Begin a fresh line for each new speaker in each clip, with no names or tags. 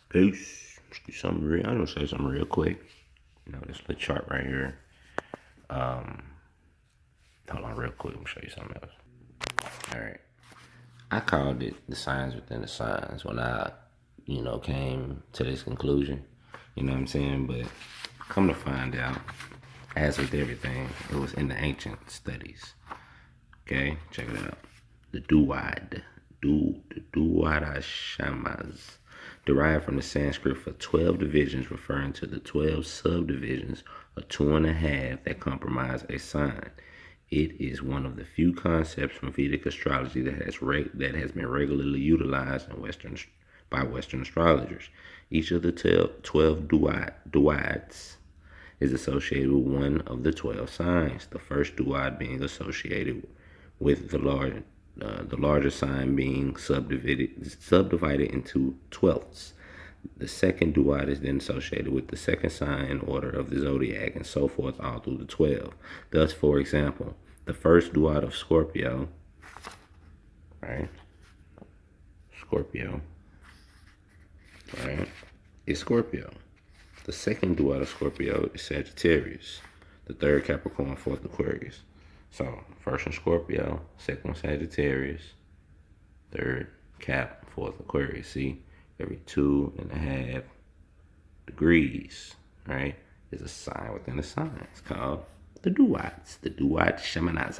Peace. Let's do something real. I'm gonna say something real quick. You know, this little chart right here. Hold on real quick. I'm gonna show you something else. All right. I called it the signs within the signs when I, came to this conclusion. You know what I'm saying? But come to find out, as with everything, it was in the ancient studies. Okay, check it out. The Duads shamas, derived from the Sanskrit for 12 divisions, referring to the 12 subdivisions of 2.5 that comprise a sign. It is one of the few concepts from Vedic astrology that has been regularly utilized by Western astrologers. Each of the 12 Duads is associated with one of the 12 signs. The first Duad being associated with the larger sign being subdivided into twelfths. The second Duad is then associated with the second sign in order of the zodiac, and so forth all through the 12. Thus, for example, the first Duad of Scorpio, right? Scorpio, right? Is Scorpio. The second Duad of Scorpio is Sagittarius. The third Capricorn, fourth Aquarius. So, first one Scorpio, second one Sagittarius, third Cap, fourth Aquarius. See, every 2.5 degrees, right, is a sign within a sign. It's called the Duads. The Duads, Shamanats,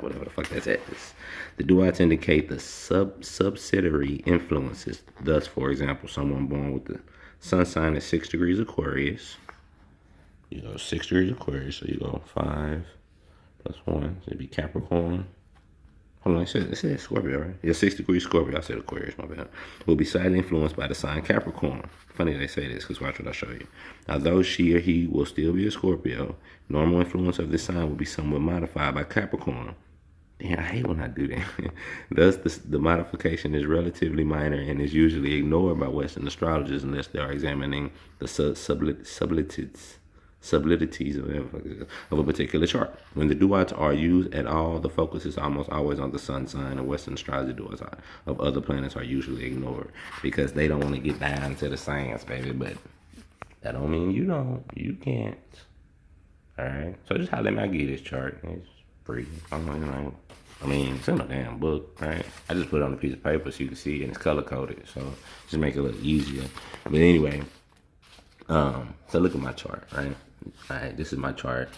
whatever the fuck that is. The Duads indicate the subsidiary influences. Thus, for example, someone born with the sun sign at 6 degrees Aquarius, you go 6 degrees Aquarius, so you go 5 plus 1, so it'd be Capricorn. Hold on, it said Scorpio, right? Yeah, 6 degrees Scorpio. I said Aquarius, my bad. Will be slightly influenced by the sign Capricorn. Funny they say this, because watch what I show you. Although she or he will still be a Scorpio, normal influence of this sign will be somewhat modified by Capricorn. Damn, I hate when I do that. Thus, the modification is relatively minor and is usually ignored by Western astrologers unless they are examining the sublidities of a particular chart. When the Duads are used at all, the focus is almost always on the sun sign, and Western astrology Duads of other planets are usually ignored because they don't want to get down to the science, baby. But that don't mean you can't. All right. So just how let me give this chart. It's free. I mean, it's in a damn book, right? I just put it on a piece of paper so you can see it, and it's color coded, so just make it a little easier. But anyway, so look at my chart, right? All right, this is my chart,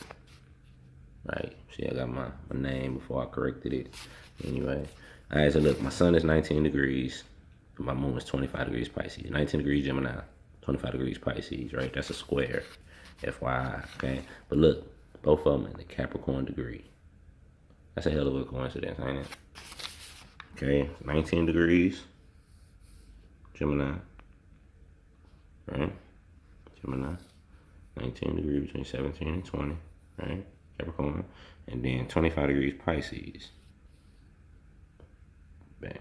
right? See, I got my name before I corrected it. Anyway, all right, so look, my sun is 19 degrees, my moon is 25 degrees Pisces, 19 degrees Gemini, 25 degrees Pisces, right? That's a square, FYI, okay? But look, both of them in the Capricorn degree. That's a hell of a coincidence, ain't it? Okay, 19 degrees, Gemini, right? Gemini, 19 degrees between 17 and 20, right? Capricorn, and then 25 degrees Pisces. Bam,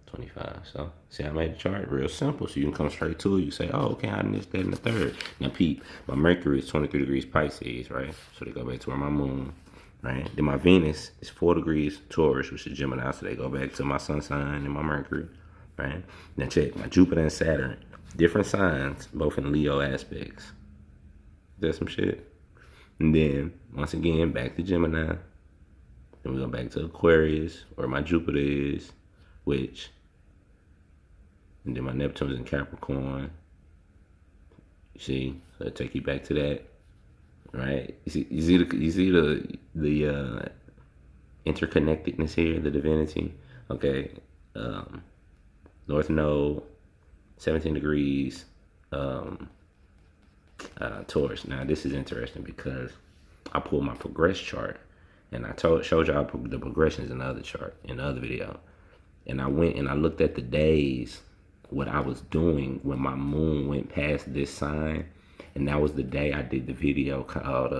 25. So, see, I made the chart real simple, so you can come straight to it. You say, oh, okay, I missed that in the third. Now, peep, my Mercury is 23 degrees Pisces, right? So they go back to where my moon. Right. Then my Venus is 4 degrees Taurus, which is Gemini, so they go back to my sun sign and my Mercury. Right. Now check my Jupiter and Saturn, different signs, both in Leo aspects. That's some shit. And then once again back to Gemini. Then we go back to Aquarius, where my Jupiter is, and then my Neptune is in Capricorn. You see, so I take you back to that. Right, you see the interconnectedness here, the divinity. Okay, North Node, 17 degrees, Taurus. Now this is interesting because I pulled my progress chart, and I showed y'all the progressions in the other chart in the other video, and I went and I looked at the days, what I was doing when my moon went past this sign. And that was the day I did the video called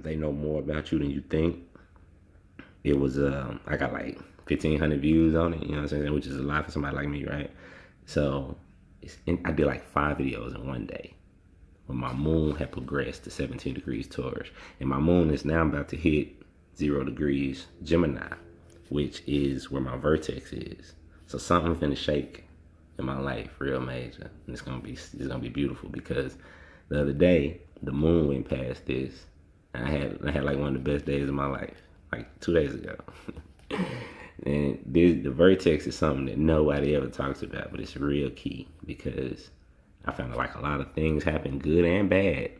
They Know More About You Than You Think. It was, I got like 1,500 views on it, you know what I'm saying? Which is a lot for somebody like me, right? So I did like 5 videos in one day when my moon had progressed to 17 degrees Taurus. And my moon is now about to hit 0 degrees Gemini, which is where my vertex is. So something finna shake. in my life, real major. And it's gonna be beautiful because the other day the moon went past this. And I had like one of the best days of my life, like 2 days ago. And the vertex is something that nobody ever talks about, but it's real key because I found like a lot of things happen, good and bad,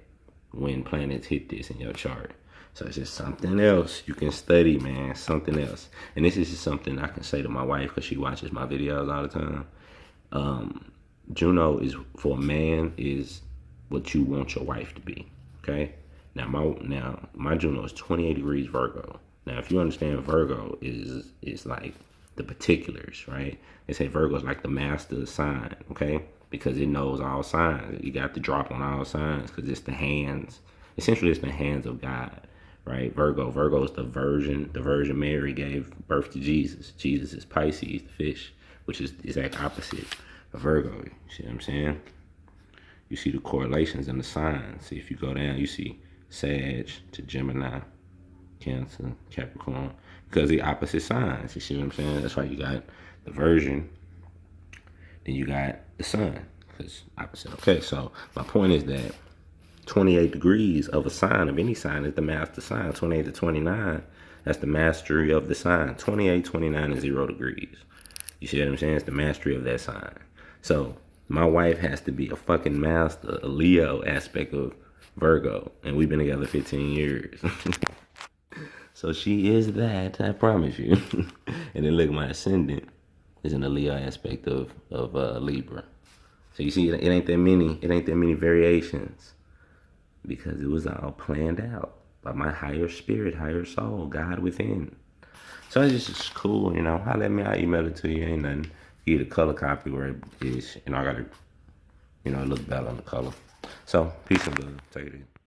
when planets hit this in your chart. So it's just something else you can study, man. Something else. And this is just something I can say to my wife because she watches my videos all the time. Juno is for a man is what you want your wife to be. Okay. Now my Juno is 28 degrees Virgo. Now if you understand, Virgo is like the particulars, right? They say Virgo is like the master sign. Okay, because it knows all signs. You got to drop on all signs because it's the hands. Essentially, it's the hands of God. Right, Virgo is the Virgin. The Virgin Mary gave birth to Jesus. Jesus is Pisces, the fish, which is the exact opposite of Virgo. You see what I'm saying? You see the correlations in the signs. See, if you go down, you see Sag to Gemini, Cancer, Capricorn, because the opposite signs. You see what I'm saying? That's why you got the Virgin, then you got the Sun, because opposite. Okay, so my point is that 28 degrees of a sign, of any sign, is the master sign. 28 to 29, that's the mastery of the sign. 28, 29 is 0 degrees. You see what I'm saying? It's the mastery of that sign. So my wife has to be a fucking master, a Leo aspect of Virgo. And we've been together 15 years. So she is that, I promise you. And then look, my ascendant is in the Leo aspect of Libra. So you see, it ain't that many variations. Because it was all planned out by my higher spirit, higher soul, God within. So it's just cool, you know. Holla at me, I'll email it to you. Ain't nothing. You get a color copy where it is. You know, I got to, look better on the color. So, peace and love. Take it easy.